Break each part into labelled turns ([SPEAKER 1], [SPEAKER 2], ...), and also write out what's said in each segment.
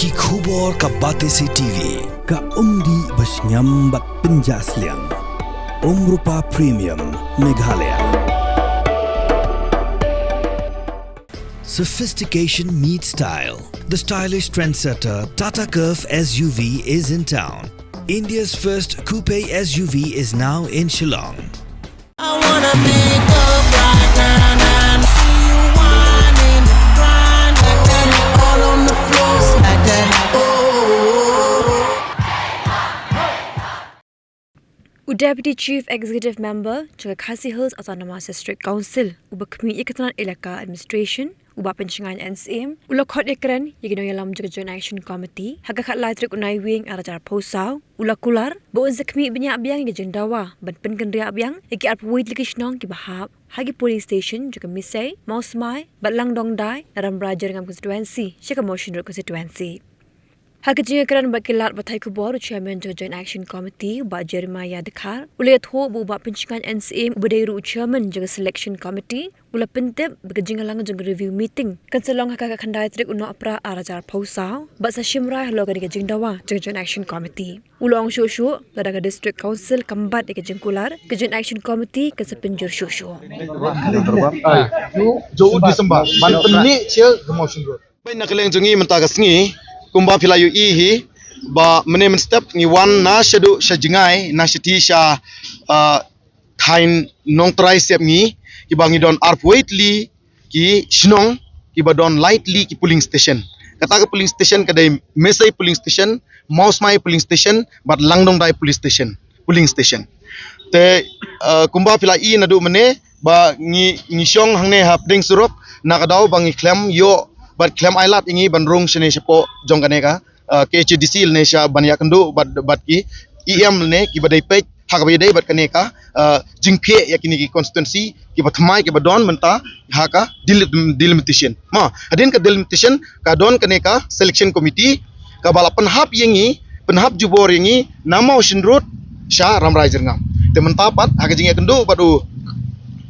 [SPEAKER 1] Ki khubor ka Batesi TV.
[SPEAKER 2] Ka umdi basnyambat penjaslian. Rupa Premium Meghalaya.
[SPEAKER 1] Sophistication meets style. The stylish trendsetter Tata Curve SUV is in town. India's first coupe SUV is now in Shillong.
[SPEAKER 3] I wanna make up right now, see you whining, grinding, all on the floor like that.
[SPEAKER 4] Deputy Chief Executive Member juga Khasi Hills Autonomous District Council uba Community Ketenangan Elaka Administration uba pencengahan NCM ula khot ekran yagino yalam juga Joint Action Committee hagakat latrik unai wing arajar posau ula kular boon zakmi banyak biang yang jendawa ban penkendria biang iki arpuit likishnong ki bahab hagi police station juga misai mausmai batlang dongdai dalam belajar dengan konstituensi syaka motion road konstituensi. Hagajing keran bakilat batai kubor chairman Joint Action Committee ba Jeremiah Dekhar uliat ho buba pencingan NCM ubadairu chairman juga selection committee ula pentep bagajing lang jeng review meeting kanselong hakaka khandai trik uno apra arajar pausau ba sa shimrai loga di gajing dawa Joint Action Committee ulong shushu ladaga district council kambat di gajing kular Joint Action Committee ke sepenjur shushu
[SPEAKER 5] Jauh Disember ban penni cia motion road pai nakaleng jungi mentaga sngi kumba filayu ihi ba mene step ni wan na shadu shajingai na shiti sha thain nong trai sep ni ki bangi don arp waitli ki shnong ki ba don lightly ki polling station kata ke polling station kadai mesai polling station mausmai polling station but langdong dai polling station te kumba filai na du mene ba ngi shong hangne hapding surop na kadau bangi klem yo but claim ailat ingi bandrung sene sepo jong kaneka KHDC ne sha banya kendu bat ki EM ne ki badai pek hak badai bat kaneka jingphe yakini ki constituency ki bathmai ki badon menta haka delimitation ma adin ka delimitation ka don kaneka selection committee ka balapan hap yengi penhap jubor yengi nama ocean road sha ramrai jerngam te menta pat hak jinge kendu badu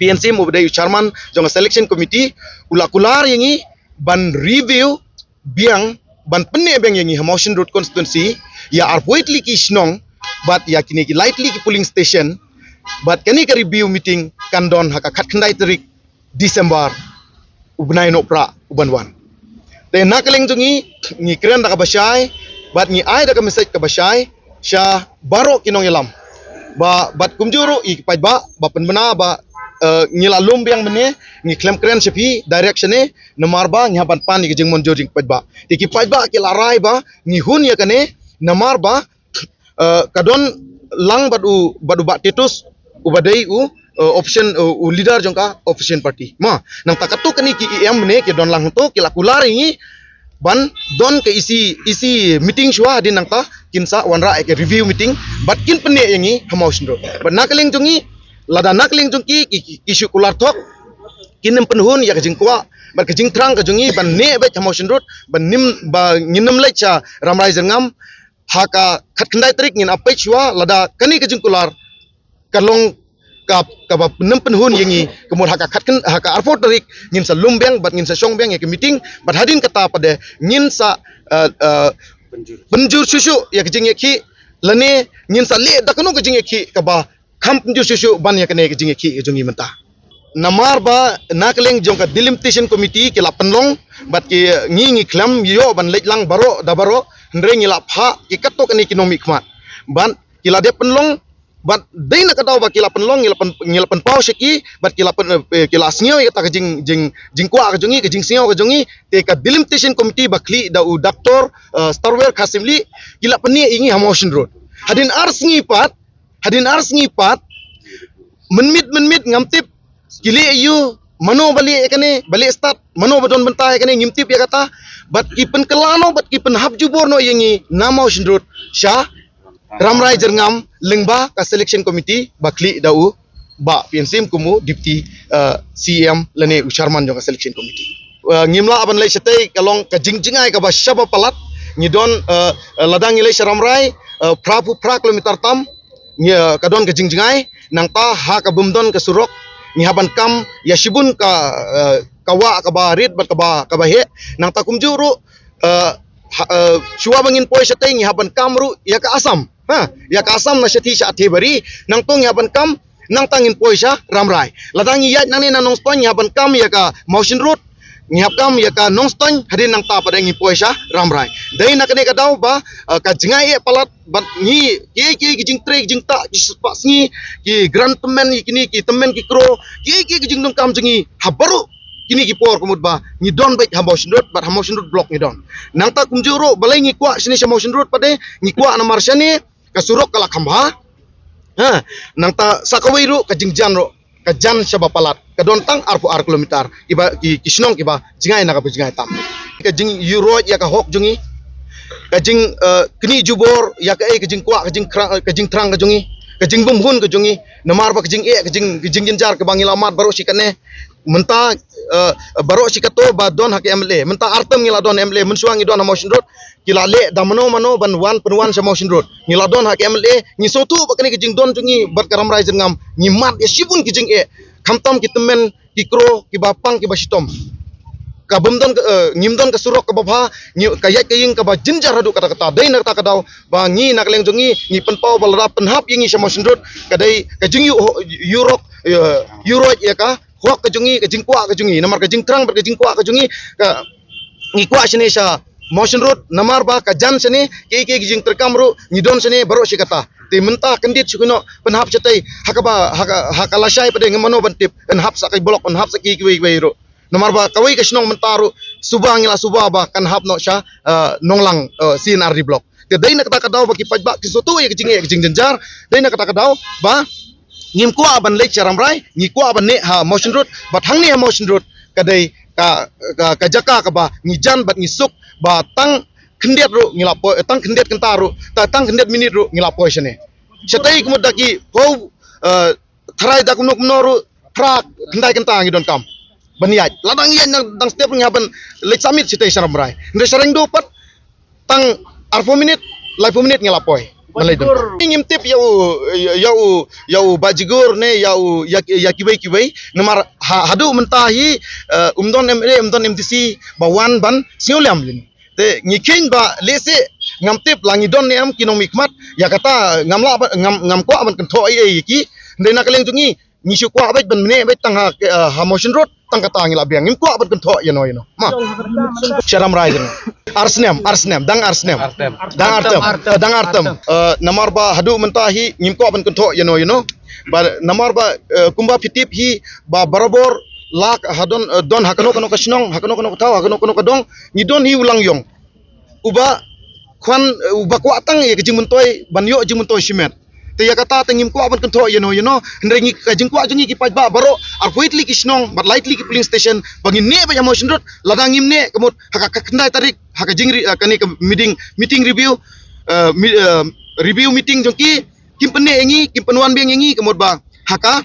[SPEAKER 5] PNC mo badai chairman jong selection committee ulakular yengi ban review biang ban penne beng yang motion road constituency ya arpoitli ki snong but ya kini ki lightly ki polling station but kani ka review meeting kandon haka khat khandai tarik December ubnai no pra ubanwan te nakaleng jungi ni kren da ka basai but ni ai da ka message ka basai sha baro kinong yalam ba bat kumjuru I pai ba penmena ba ngila lumbiang mene ngi klem kren sepi direction ne namar ba nya ban pan ni jeng mon joring pajba tiki pajba ki larai ba ngi hun ya kane namar ba kadon lang badu ba tetus ubadai option leader jongka opposition party ma nang takatu kani ki em ne ki don lang to ki lakular ngi ban don ke isi meeting shwa din nang ta kinsa wanra ke review meeting bat kin pene yangi hamotion ro bat nakaleng jongi lada nakling jungki isu kular tok kinem penhun ya kajing kwa bar kajing trang kajungi ban ne be motion road ban nim ba nginem lecha ramrai jerngam haka khatndai trik ngin apai chwa lada kani kajing kular kalong ka ba nem penhun yengi kemur haka khatkan haka arfot trik ngin sa lumbeng bat ngin sa songbeng ya ke meeting bat hadin kata pada ngin sa penjur susu ya kajing ki lane ngin sa le dakano kajing ki ka ba kamp ju susu ban ya kene jingi ki jungi menta namar ba nakleng jong ka delimitation committee ki la penlong bat ki ngi klam yo ban letlang baro da baro ndre ngi la pha ki kato kani kinomi khmat ban ki la de penlong bat dei na kadaw ba ki la penlong ngi la pen pau shiki bat ki la snio ya ta jing kwa ka jungi jing snio ka jungi te ka delimitation committee ba kli da u doctor starwer khasimli ki la peni ingi hamotion road hadin ars ngi pat menmit ngamtip kili ayu mano bali ekane bali start mano badon bentai ekane ngimtip ya kata bat ki pen kelano bat ki pen hab jubor no yengi nama ocean road sha ramrai jerngam lengba ka selection committee bakli dau ba PNCM kumu deputy CM lene usharman jong ka selection committee ngimla aban lai setai kalong ka jingjingai ka ba shaba palat ngidon ladang ilai ramrai prapu pra kilometer tam nya kadon ke jingjingai nang ta ha ka bumdon ke surok ni haban kam ya shibun ka kawa ka barit bat ka ba he nang ta kumjuru shua bangin poi shateng haban kamru ya ka asam ya ka asam na shati sha thebari nang tong haban kam nang tangin poi sha ramrai ladang ya nang ne nong ston haban kam ya ka motion road ngihap kam ya ka nong ston hadin nang ta pada ngi poi sha ramrai dai nak ne ka daw ba ka jingai palat bat ngi ki jing tre jing ta ki spa sngi ki grand temen kini ki temen ki kro ki jing nong kam jingi habaru kini ki por kumud ba ni don baik ha motion road but ha motion road block ni don nang ta kumjuro balai ni kwa sini sha motion road pade ni kwa na marshani ka surok kala khamba nang ta sakawai ro ka jingjan ro ka jan sha bapalat ka don tang arpu ar kilometer iba ki kisnong kiba jingai na ka jingai tam ka jing euro ya ka hok jungi ka jing kini jubor ya ka ka jing kwa ka jing trang ka jungi ka jing bumhun ka jungi namar ba ka jing jinjar ka bangi lamat baru sikane menta baro sikato ba don hak MLA menta artem ngila don MLA mensuang idon motion road kila le da mano ban wan penwan sa motion road ngila don hak MLA ni sotu bakani kijing don tungi bar karam rai jengam ni mat ya sibun kijing khamtam kitemen kikro ki bapang ki basitom ka bumdon ngimdon ka surok ka babha ni kayat kaying ka ba jinjar hadu kata kata dai nak ta kadaw ba ngi nak leng jungi ni penpau balra penhap yingi sa motion road kadai ka jingi Europe ya ka huak kejungi kejing kwa kejungi namar kejing terang berkejing kwa kejungi ka ngikwa sini sa motion road namar ba ka jan sini ke kejing terkam ru ngidon sini baru si kata te menta kendit sukuno penhap cetai hakala syai pada ngamano bantip enhap sakai blok enhap saki kiwi ru namar ba kawai kesnong mentaru subang ila subah ba kan hap no sya nonglang sinar di blok te dai nak kata kadaw ba kipaj ba kisotu ya kejing jenjar dai nak kata kadaw ba ngim kwa ban lek charam rai ngi kwa ban ne ha motion road bat hang ne ha motion road kadai ka jaka ka ba ngi jan bat ngi suk ba tang khendet ru ngi lapo tang khendet kentaru tang khendet minit ru ngi lapo sene setai kumudaki ho tharai da kumnok mnoru trak khendai kenta ngi don kam baniat ladang yan dang step ngi ban lek summit setai charam rai nde sareng do pat tang arfo minit lai fo minit ngi lapo malai dum ingim tip yau bajigur ne yau ya kibai nomor hadu mentahi umdon MLA umdon MTC bawan ban siulam lin te ngikin ba lese ngam tip langi don ne am kinong mikmat ya kata ngam kwa ban kentho ai ki ndena kaleng tungi ngisu kwa ba ban mene ba tang ha motion road tang kata ngila biang ngim kwa ban kentho yano ma sharam rai arsnem dang artem namar ba hadu mentahi ngimko ban kunto yano ba namar ba kumba fitip hi ba barabor lak hadon don hakano kano kasnong hakano taw hakano kadong ni don hi ulang yong uba kwan uba ko atang ye kejing muntoy banyo jing muntoy simet te ya kata tengim ko ban kunto yano ndrengi kajing ko jungi ki paj ba baro arpoitli kisnong but lightly ki polling station bangin ne ba motion road ladangim ne kemut haka kendai tarik haka jingri kani meeting review meeting jongki kimpene engi kimpenuan biang engi kemut ba haka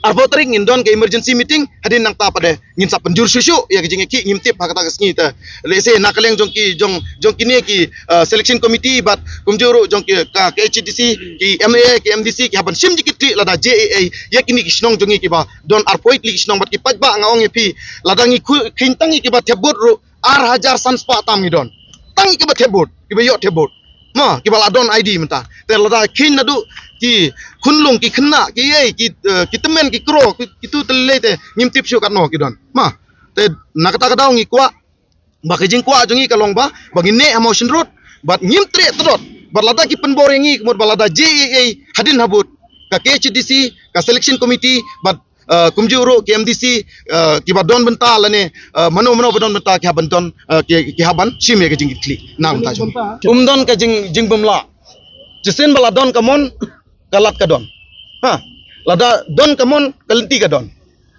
[SPEAKER 5] arbo tarik ngindon ke emergency meeting hadin nang ta pada ngin sa penjur susu ya kijing ki ngimtip haka ta kesngi ta lese nakaleng jongki ne ki selection committee bat kumjuru jongki ka HTC ki MA ki MDC ki haban sim jikiti lada JAA yakini kisnong jongi ki ba don arpoit li kisnong bat ki pajba ngaong epi ladangi khintangi ki ba thebut ru ar hajar sanspa tam ngidon tangi ki ba thebut ki ba yo thebut ma ki ba ladon ID menta te lada khin nadu ki khunlung ki khna ki temen ki kro ki tu tele te ngimtip syu katno ki don ma te nakata kadaw ngi kwa ba kijing kwa jongi kalong ba bagine motion road bat ngimtre todot balada ki penbor ngi kemud balada JAA hadin habut ka KHDC ka selection committee bat kumjuro ki MDC ki badon benta lane mano badon benta ki haban don ki haban sim ye kijing kli nang ta umdon ka jing bumla jesen baladon kamon kalat kadon lada don kamon kalenti kadon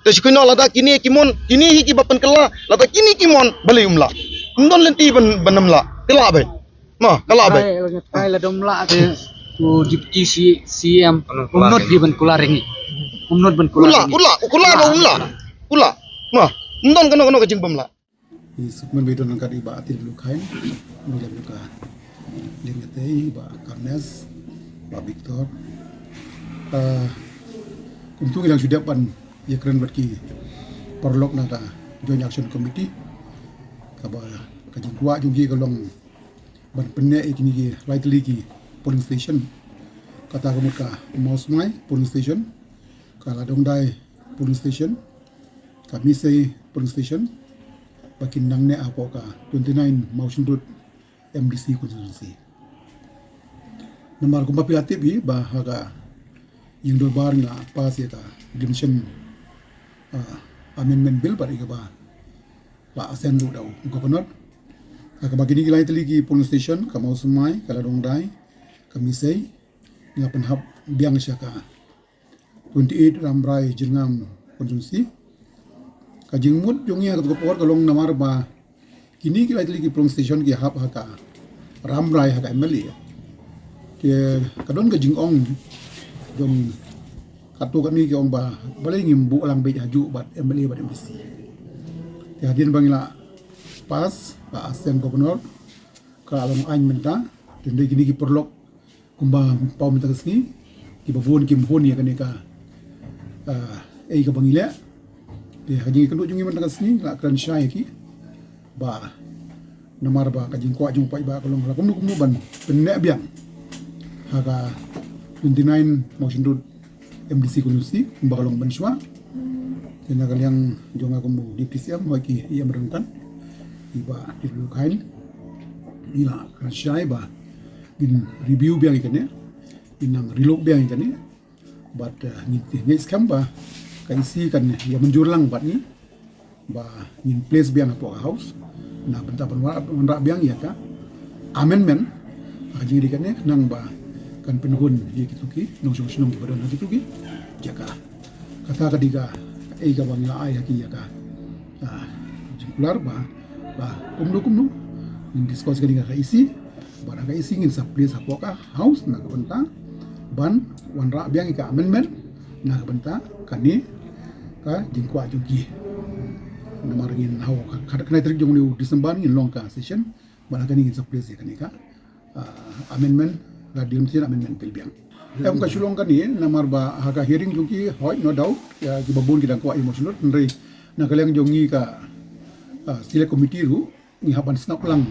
[SPEAKER 5] te sikuno lada kini kimon kini hi ki bapan kala lada kini kimon bali umla umdon lenti banamla kala be ma kala be
[SPEAKER 6] kai la domla te tu deputy CM umnot di ban kularengi umnot ban kula ma umdon kano kajing bamla
[SPEAKER 7] Sukman bedon angkat iba atil lukain milam luka lingate ba Karnes ba Victor untuk yang sudah pan ya keren berki perlok nata joint action committee kaba kajing kuat jungi kalong ban penne ikini ki lightly ki polling station kata kamut ka Mausmai polling station ka Ladongdai polling station ka Misei polling station bakin nangne apo ka 29 Mountain Road MDC constituency namar kumpa pilatip bi ba haga yung dorbar nga pas ya ka dimension amendment bill par ba assembly daw governor ka bagini gilai tali ki polling station ka Mausmai ka Ladongdai ka Misei nga penhap biang siya ka 28 Rambrai Jingam constituency ka jingmut yung iya ka por kalong namar ba kini gilai tali ki polling station ki hap ka Rambrai ha ka MLA ke kadon ka jingong jong katu kami ke ong ba balai ngimbu lang be haju bat MLA bat MDC ya din bangila pas ba asen gubernur ka along ain menta tende gini ki perlok kumba pau menta kesni ki bavon ki mohon ya kane ka ka bangila de haji kanu jungi menta kesni la kran syai ki ba namar ba ka jing kwa jung pai ba kalong la kumdu ban penne biang haga 29 motion road MDC kondusi kumba kalong banswa tena kaliang jonga kumbu di PCM waki ia merentan iba dilukain ila krasyai ba in review biang ikane inang relog biang ikane but ni scam ba kaisi kan ya menjurlang bat ni ba in place biang apo house na benta panwa biang ya ka amendment haji dikane nang ba kan penhun ye kituki nong song badan kituki jaga kata ketiga ka bang la ay ki ya ka jikular ba kumnu in discuss ka dinga kaisi bara kaisi ngin sa place apoka house na kabenta ban wanra biang ka amendment na kabenta kani ka jingkwa jugi na margin haw kada kana trik jong ni December ngin long ka session bara kani ngin sa place kani ka amendment ga dimtin amendment bill biang em ka sulong kani namar ba haga hearing jugi hoy no doubt ya gibabon kidang ko emotional nri na kaliang jongi ka select committee ru ni haban snap lang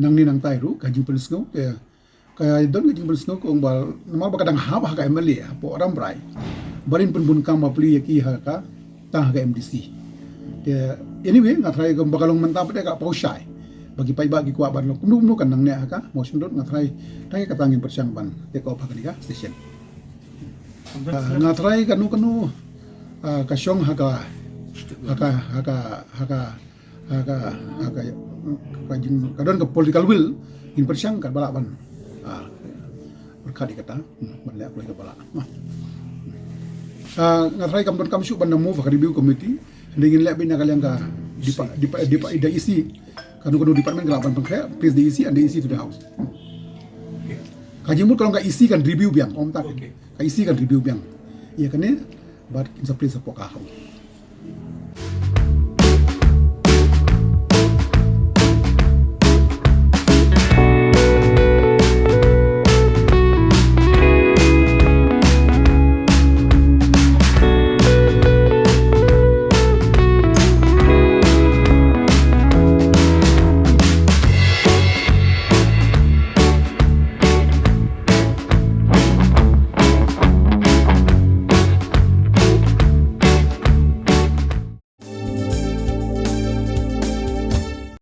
[SPEAKER 7] nang ni nang tai ru ka jing pelis ngau ka don ka jing pelis ngau ko bal namar ba kadang haba ka MLA po Rambrai barin pun kam ba pli ki ha ka ta ka MDC anyway ngatrai ko bakalong mantap de ka pausai bagi bagi kuat ban kumnu kan nang ne ka motion dot ngatrai tangi katangin persiang ban take off ka station ngatrai kanu kasyong haka jing kadon ke political will in persiang kan balak ban berkat dikata ban le ka balak ngatrai kam don kam syuk ban move ka review committee ndingin le bin kalian ka di isi kanu department kelapan pengkaya please the isi and the isi to the house kajimut kalau nggak isi kan review biang om tak ka isi kan review biang iya kan but in place apoka house